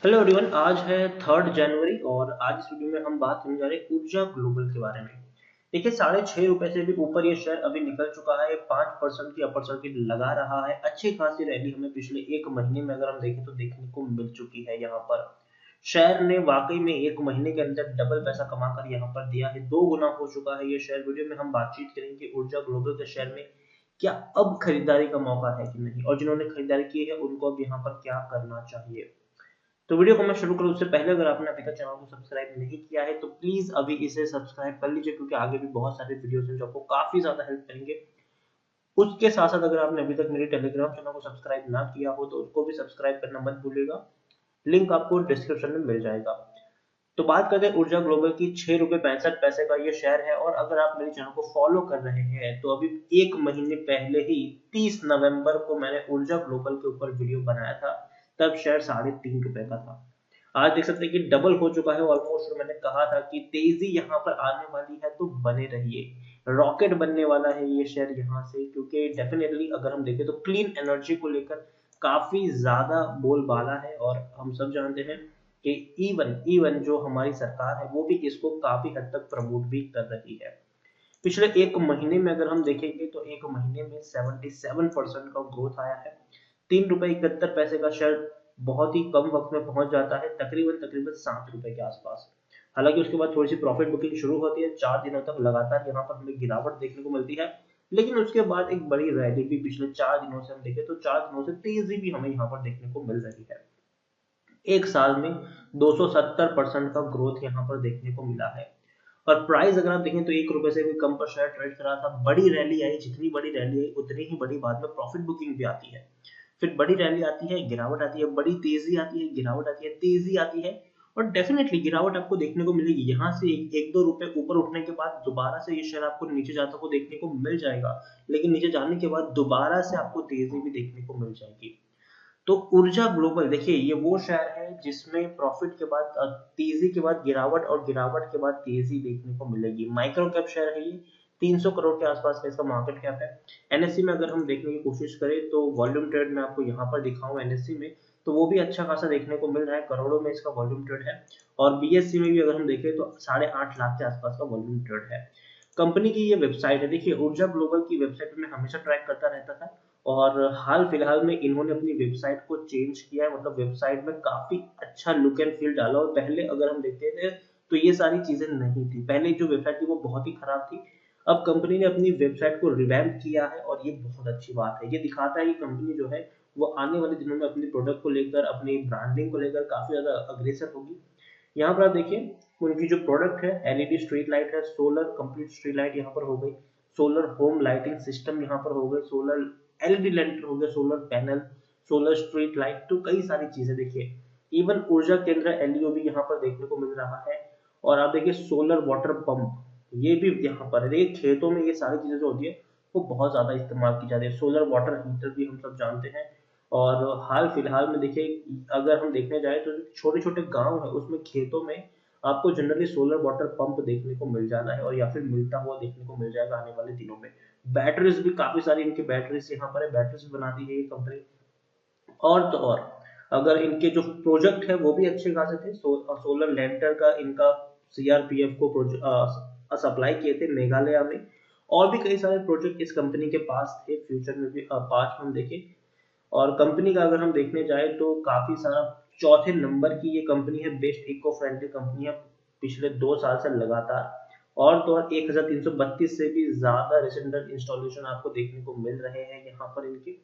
Hello everyone. आज है 3 जनवरी और आज इस वीडियो में हम बात करने जा रहे हैं ऊर्जा ग्लोबल के बारे में। देखिए, 6.5 रुपए से भी ऊपर ये शेयर अभी निकल चुका है। 5% की अपर सर्किट लगा रहा है। अच्छी खासी रैली हमें पिछले एक महीने में अगर हम देखें तो देखने को मिल चुकी है। यहाँ पर शेयर ने वाकई में एक महीने के अंदर डबल पैसा कमाकर यहाँ पर दिया है। 2 गुना हो चुका है ये शेयर। वीडियो में हम बातचीत करेंगे ऊर्जा ग्लोबल के शेयर में क्या अब खरीदारी का मौका है कि नहीं, और जिन्होंने खरीदारी की है उनको अब यहाँ पर क्या करना चाहिए। तो वीडियो को मैं शुरू करूं उससे पहले अगर आपने अभी तक चैनल को सब्सक्राइब नहीं किया है तो प्लीज अभी इसे सब्सक्राइब कर लीजिए, क्योंकि आगे भी बहुत सारे वीडियोस हैं जो आपको काफी ज्यादा हेल्प करेंगे। उसके साथ साथ अगर आपने अभी तक मेरे टेलीग्राम चैनल को सब्सक्राइब ना किया हो तो उसको भी सब्सक्राइब करना मत भूलिएगा। लिंक आपको डिस्क्रिप्शन में मिल जाएगा। तो बात करते हैं ऊर्जा ग्लोबल की। 6 रुपए 65 पैसे का ये शेयर है, और अगर आप मेरे चैनल को फॉलो कर रहे हैं तो अभी एक महीने पहले ही 30 नवंबर को मैंने ऊर्जा ग्लोबल के ऊपर वीडियो बनाया था। तब शेयर 3.5 रुपए का था। आज देख सकते हैं कि डबल हो चुका है ऑलमोस्ट। मैंने कहा था कि तेजी यहाँ पर आने वाली है तो बने रहिए। रॉकेट बनने वाला है ये शेयर यहाँ से, क्योंकि डेफिनेटली अगर हम देखें तो क्लीन एनर्जी को लेकर काफी ज्यादा बोलबाला है। और हम सब जानते हैं कि इवन इवन जो हमारी सरकार है वो भी इसको काफी हद तक प्रमोट भी कर रही है। पिछले एक महीने में अगर हम देखेंगे तो एक महीने में 77% का ग्रोथ आया है। 3 रुपए 71 पैसे का शेयर बहुत ही कम वक्त में पहुंच जाता है, तकरीबन तकरीबन 7 रुपए के आसपास। हालांकि उसके बाद थोड़ी सी प्रॉफिट बुकिंग शुरू होती है। 4 दिनों तक लगातार यहाँ पर हमें गिरावट देखने को मिलती है, लेकिन उसके बाद एक बड़ी रैली भी पिछले 4 दिनों से हम देखें तो 4 दिनों से तेजी भी हमें यहाँ पर देखने को मिल रही है। एक साल में 270% का ग्रोथ यहाँ पर देखने को मिला है। और प्राइस अगर आप देखें तो 1 रुपए से भी कम पर शेयर ट्रेड करा था। बड़ी रैली आई, जितनी बड़ी रैली आई उतनी ही बड़ी बाद में प्रॉफिट बुकिंग भी आती है। फिर बड़ी रैली आती है, गिरावट आती है, बड़ी तेजी आती है, गिरावट आती है, तेजी आती है। और डेफिनेटली गिरावट आपको देखने को मिलेगी। यहाँ से एक दो रुपए ऊपर उठने के बाद दोबारा से ये शेयर आपको नीचे जाता हुआ देखने को मिल जाएगा, लेकिन नीचे जाने के बाद दोबारा से आपको तेजी भी देखने को मिल जाएगी। तो ऊर्जा ग्लोबल देखिए, ये वो शेयर है जिसमें प्रॉफिट के बाद तेजी के बाद गिरावट और गिरावट के बाद तेजी देखने को मिलेगी। माइक्रो कैप शेयर है ये। 300 करोड़ के आसपास का इसका मार्केट कैप है। एनएससी में अगर हम देखने की कोशिश करें तो वॉल्यूम ट्रेड में आपको यहाँ पर दिखाऊं एनएससी में, तो वो भी अच्छा खासा देखने को मिल रहा है। करोड़ों में इसका वॉल्यूम ट्रेड है। और बीएससी में भी अगर हम देखें तो 8.5 लाख के आसपास का वॉल्यूम ट्रेड है। कंपनी की ये वेबसाइट है। देखिए, ऊर्जा ग्लोबल की वेबसाइट में हमेशा ट्रैक करता रहता था, और हाल फिलहाल में इन्होंने अपनी वेबसाइट को चेंज किया है। मतलब वेबसाइट में काफी अच्छा लुक एंड फील डाला। और पहले अगर हम देखते थे तो ये सारी चीजें नहीं थी। पहले जो वेबसाइट थी वो बहुत ही खराब थी। अब कंपनी ने अपनी वेबसाइट को रिवैम्प किया है, और ये बहुत अच्छी बात है। ये दिखाता है कि कंपनी जो है वो आने वाले दिनों में अपने प्रोडक्ट को लेकर, अपनी ब्रांडिंग को लेकर काफी ज्यादा अग्रेसर होगी। यहाँ पर आप देखिए, उनकी जो प्रोडक्ट है एलईडी स्ट्रीट लाइट है, सोलर कंप्लीट स्ट्रीट लाइट यहाँ पर हो गई, सोलर होम लाइटिंग सिस्टम यहाँ पर हो गए, सोलर एलईडी लैंटर हो गया, solar panel, solar street light, तो कई सारी चीजें देखिए। इवन ऊर्जा केंद्र एलईओ भी यहाँ पर देखने को मिल रहा है। और आप देखिए सोलर वाटर पंप, ये भी यहाँ पर है। देखिए, खेतों में ये सारी चीजें जो होती है वो बहुत ज्यादा इस्तेमाल की जाती है। सोलर वाटर हीटर भी हम सब जानते हैं। और हाल फिलहाल में देखिए, अगर हम देखने जाए तो छोटे छोटे गांव है उसमें खेतों में आपको जनरली सोलर वाटर पंप देखने को मिल जाना है, और या फिर मिलता हुआ देखने को मिल जाएगा आने वाले दिनों में। बैटरीज भी काफी सारी इनकी बैटरीज यहाँ पर है। बैटरीज बनाती है ये कंपनी। और तो और अगर इनके जो प्रोजेक्ट है वो भी अच्छे खासे थे। सोलर लैंटर का इनका सीआरपीएफ को सप्लाई किए थे मेघालय में। और भी कई सारे प्रोजेक्ट इस कंपनी के पास थे। फ्यूचर में भी पास्ट में हम देखें, और कंपनी का अगर हम देखने जाए तो काफी सारा चौथे नंबर की ये कंपनी है। बेस्ट इको फ्रेंडली कंपनी है पिछले 2 साल से लगातार। और तो और 1332 से भी ज्यादा रेसिडेंशियल इंस्टॉलेशन आपको देखने को मिल रहे हैं यहाँ पर। इनकी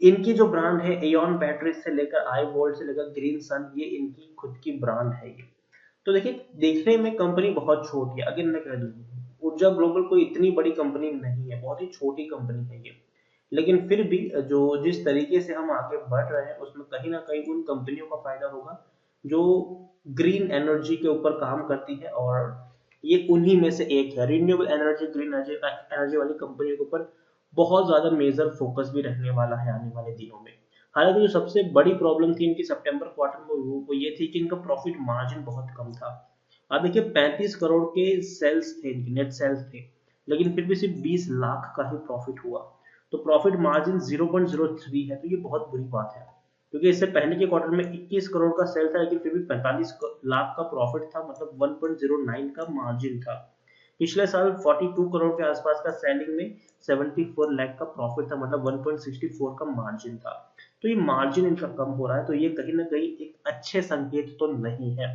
इनकी जो ब्रांड है एयन बैटरी से लेकर आई वोल्ट से लेकर ग्रीन सन, ये इनकी खुद की ब्रांड है ये। तो देखिए, देखने में कंपनी बहुत छोटी है। अगर मैं कह दूं ऊर्जा ग्लोबल कोई इतनी बड़ी कंपनी नहीं है, बहुत ही छोटी कंपनी है ये। लेकिन फिर भी जो जिस तरीके से हम आगे बढ़ रहे हैं उसमें कहीं ना कहीं उन कंपनियों का फायदा होगा जो ग्रीन एनर्जी के ऊपर काम करती है। और ये उन्हीं में से एक है। Renewable energy, green energy energy वाली कंपनी के ऊपर बहुत ज्यादा मेजर फोकस भी रहने वाला है आने वाले दिनों में। हालांकि जो सबसे बड़ी प्रॉब्लम थी इनकी सितंबर क्वार्टर में वो ये थी कि इनका प्रॉफिट मार्जिन बहुत कम था। आप देखिए, 35 करोड़ के सेल्स थे, इनके नेट सेल्स थे, लेकिन फिर भी सिर्फ 20 लाख का ही प्रॉफिट हुआ। तो प्रॉफिट मार्जिन 0.03 है, तो ये बहुत बुरी बात है। क्योंकि इससे पहले के क्वार्टर में 21 करोड़ का सेल था, लेकिन फिर भी 45 लाख का प्रॉफिट था, मतलब 1.09 का मार्जिन था। पिछले साल 42 करोड़ के आसपास का सेलिंग में 74 लाख का प्रॉफिट था, मतलब 1.64 का मार्जिन था। तो ये मार्जिन इनका कम हो रहा है, तो ये कहीं ना कहीं एक अच्छे संकेत तो नहीं है।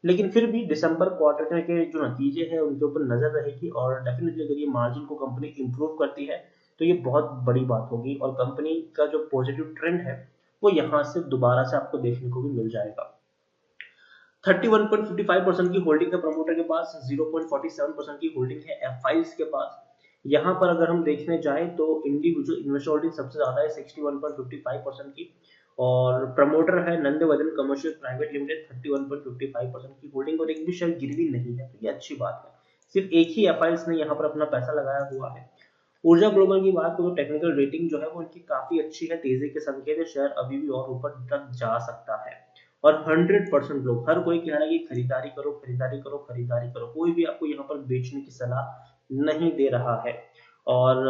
लेकिन फिर भी दिसंबर क्वार्टर के जो नतीजे हैं उनके ऊपर नजर रहेगी, और डेफिनेटली अगर ये मार्जिन को कंपनी इंप्रूव करती है तो ये बहुत बड़ी बात होगी, और कंपनी का जो पॉजिटिव ट्रेंड है वो यहाँ से दोबारा से आपको देखने को भी मिल जाएगा। 31.55% की होल्डिंग है प्रमोटर के पास, 0.47% की होल्डिंग है एफआईज के पास। यहाँ पर अगर हम देखने जाए तो इंडिविजुअल इन्वेस्टर होल्डिंग सबसे ज्यादा है 61.55% की, और प्रमोटर है नंदवदन कमर्शियल प्राइवेट लिमिटेड 31.55% की होल्डिंग, और एक भी शेयर गिरवी नहीं है, तो ये अच्छी बात है। सिर्फ एक ही एफआईज ने यहाँ पर अपना पैसा लगाया हुआ है। ऊर्जा ग्लोबल की बात करो, टेक्निकल रेटिंग जो है वो उनकी काफी अच्छी है, तेजी के संकेत है, शेयर अभी भी और ऊपर तक जा सकता है। और 100% लोग, हर कोई कह रहा है कि खरीदारी करो खरीदारी करो खरीदारी करो, कोई भी आपको यहाँ पर बेचने की सलाह नहीं दे रहा है। और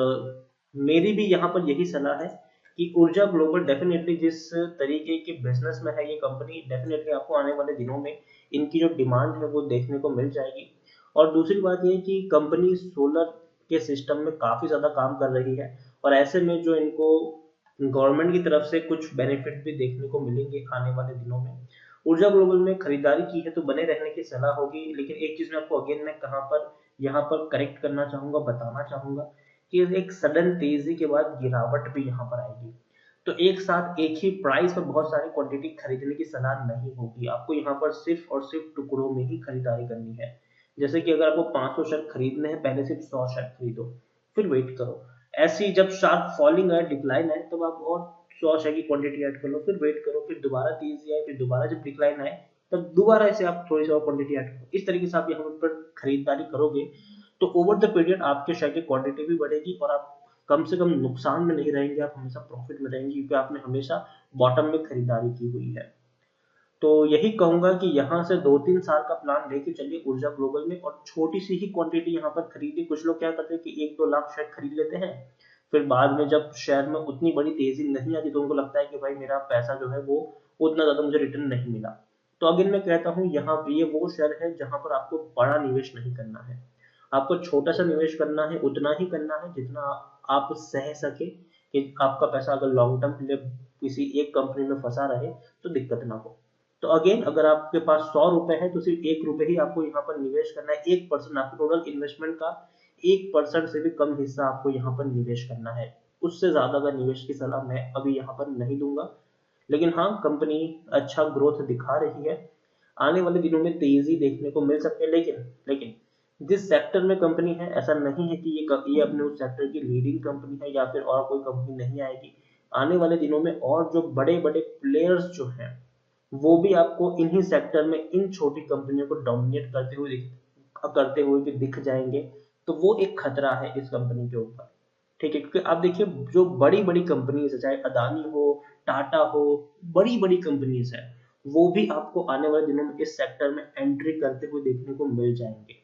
मेरी भी यहाँ पर यही सलाह है कि ऊर्जा ग्लोबल डेफिनेटली जिस तरीके के बिजनेस में है ये कंपनी, डेफिनेटली आपको आने वाले दिनों में इनकी जो डिमांड है वो देखने को मिल जाएगी। और दूसरी बात ये कि कंपनी सोलर के सिस्टम में काफी ज्यादा काम कर रही है, और ऐसे में जो इनको गवर्नमेंट की तरफ से कुछ बेनिफिट भी देखने को मिलेंगे आने वाले दिनों में। ऊर्जा ग्लोबल में खरीदारी की है तो बने रहने की सलाह होगी, लेकिन एक चीज मैं आपको अगेन मैं कहाँ पर यहाँ पर करेक्ट करना चाहूंगा, बताना चाहूंगा कि एक सडन तेजी के बाद गिरावट भी यहाँ पर आएगी। तो एक साथ एक ही प्राइस पर बहुत सारी क्वांटिटी खरीदने की सलाह नहीं होगी, आपको यहाँ पर सिर्फ और सिर्फ टुकड़ों में ही खरीदारी करनी है। जैसे कि अगर आपको 500 शेयर खरीदने हैं, पहले सिर्फ 100 शेयर खरीदो, फिर वेट करो। ऐसी जब शार्प फॉलिंग आए, डिक्लाइन आए, तब आप और 100 शेयर की क्वांटिटी ऐड कर लो, फिर वेट करो, फिर दोबारा तेजी आए, फिर दोबारा जब डिक्लाइन आए तब दोबारा ऐसे आप थोड़ी सी और क्वांटिटी ऐड करो। इस तरीके से आप यहाँ पर खरीदारी करोगे तो ओवर द पीरियड आपके शेयर की क्वांटिटी भी बढ़ेगी, और आप कम से कम नुकसान में नहीं रहेंगे, आप हमेशा प्रॉफिट में रहेंगे, क्योंकि आपने हमेशा बॉटम में खरीदारी की हुई है। तो यही कहूंगा कि यहाँ से 2-3 साल का प्लान लेके चलिए ऊर्जा ग्लोबल में, और छोटी सी ही क्वांटिटी यहाँ पर खरीदिए। कुछ लोग क्या करते हैं कि 1-2 लाख शेयर खरीद लेते हैं, फिर बाद में जब शेयर में उतनी बड़ी तेजी नहीं आती तो उनको लगता है कि भाई मेरा पैसा जो है वो उतना ज्यादा मुझे रिटर्न नहीं मिला। तो अगेन मैं कहता हूँ यहाँ पे ये वो शेयर है जहां पर आपको बड़ा निवेश नहीं करना है, आपको छोटा सा निवेश करना है, उतना ही करना है जितना आप सह सके, कि आपका पैसा अगर लॉन्ग टर्म के लिए किसी एक कंपनी में फंसा रहे तो दिक्कत ना हो। तो अगेन अगर आपके पास 100 रुपए है तो सिर्फ 1 रुपए ही आपको यहाँ पर निवेश करना है, 1% आपके टोटल इन्वेस्टमेंट का 1% से भी कम हिस्सा आपको यहाँ पर निवेश करना है। उससे ज्यादा का निवेश की सलाह मैं अभी यहाँ पर नहीं दूंगा। लेकिन हाँ, कंपनी अच्छा ग्रोथ दिखा रही है, आने वाले दिनों में तेजी देखने को मिल सकती है, लेकिन लेकिन जिस सेक्टर में कंपनी है ऐसा नहीं है कि ये अपने उस सेक्टर की लीडिंग कंपनी है या फिर और कोई कंपनी नहीं आएगी। आने वाले दिनों में और जो बड़े बड़े प्लेयर्स जो हैं वो भी आपको इन्हीं सेक्टर में इन छोटी कंपनियों को डोमिनेट करते हुए भी दिख जाएंगे। तो वो एक खतरा है इस कंपनी के ऊपर, ठीक है, क्योंकि आप देखिए जो बड़ी बड़ी कंपनीज है, चाहे अदानी हो, टाटा हो, बड़ी बड़ी कंपनीज है, वो भी आपको आने वाले दिनों में इस सेक्टर में एंट्री करते हुए देखने को मिल जाएंगे।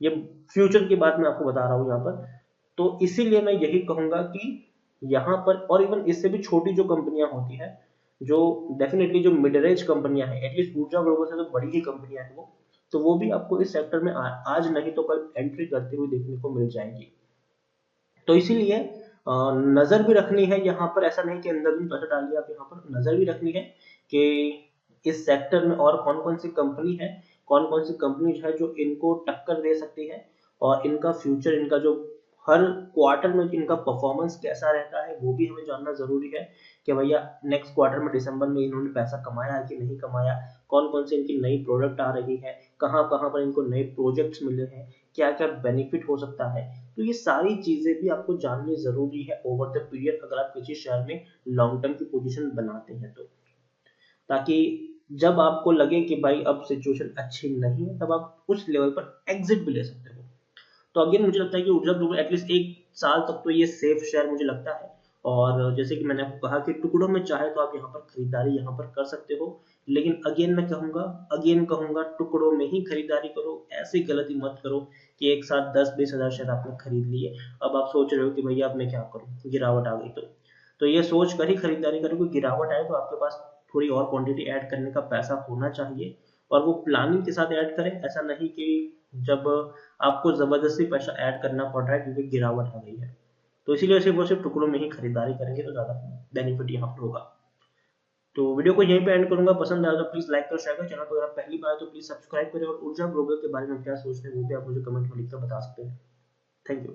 ये फ्यूचर की बात मैं आपको बता रहा हूँ यहाँ पर। तो इसीलिए मैं यही कहूंगा कि यहाँ पर, और इवन इससे भी छोटी जो कंपनियां होती है, जो डेफिनेटली जो मिड रेंज कंपनियां हैं, एटलीस्ट ऊर्जा ग्लोबल से तो बड़ी ही कंपनियां हैं वो, तो वो भी आपको इस सेक्टर में आज नहीं तो कल एंट्री करते हुए देखने को मिल जाएंगी। तो इसीलिए नजर भी रखनी है यहाँ पर, ऐसा नहीं कि अंधाधुंध पैसा डाल दिया, आप यहाँ पर नजर भी रखनी है कि इस सेक्टर में और कौन कौन सी कंपनी है, कौन कौन सी कंपनी है जो इनको टक्कर दे सकती है, और इनका फ्यूचर, इनका जो हर क्वार्टर में इनका परफॉर्मेंस कैसा रहता है वो भी हमें जानना जरूरी है, कि भैया नेक्स्ट क्वार्टर में दिसंबर में इन्होंने पैसा कमाया है कि नहीं कमाया, कौन कौन से इनकी नई प्रोडक्ट आ रही है, कहाँ कहाँ पर इनको नए प्रोजेक्ट्स मिले हैं, क्या क्या बेनिफिट हो सकता है। तो ये सारी चीजें भी आपको जाननी जरूरी है ओवर द पीरियड, अगर आप किसी शेयर में लॉन्ग टर्म की पोजीशन बनाते हैं तो, ताकि जब आपको लगे कि भाई अब सिचुएशन अच्छी नहीं है तब आप उस लेवल पर एग्जिट भी ले सकते हो। तो अगेन मुझे लगता है कि ऊर्जा ग्लोबल एटलीस्ट 1 साल तक तो ये सेफ शेयर मुझे लगता है। और जैसे कि मैंने आपको कहा कि टुकड़ों में चाहे तो आप यहाँ पर खरीदारी यहाँ पर कर सकते हो, लेकिन अगेन कहूंगा टुकड़ों में ही खरीदारी करो, ऐसी गलती मत करो कि एक साथ 10-20 हजार शेयर आपने खरीद लिए, अब आप सोच रहे हो कि भैया अब मैं क्या करूं, गिरावट आ गई तो। तो ये सोच कर ही खरीदारी करें, कोई गिरावट आए तो आपके पास थोड़ी और क्वांटिटी ऐड करने का पैसा होना चाहिए, और वो प्लानिंग के साथ ऐड करें। ऐसा नहीं कि जब आपको जबरदस्ती पैसा ऐड करना पड़ रहा है क्योंकि गिरावट आ गई है। तो इसीलिए सिर्फ और सिर्फ टुकड़ों में ही खरीदारी करेंगे तो ज़्यादा बेनिफिट यहाँ पर होगा। तो वीडियो को यहीं पे एंड करूंगा। पसंद आया तो प्लीज लाइक करो, शेयर करो। चैनल पर अगर आप पहली बार तो प्लीज सब्सक्राइब करें, और ऊर्जा ग्लोबल के बारे में क्या सोचते हैं वो भी आप मुझे कमेंट में लिखकर बता सकते हैं। Thank you.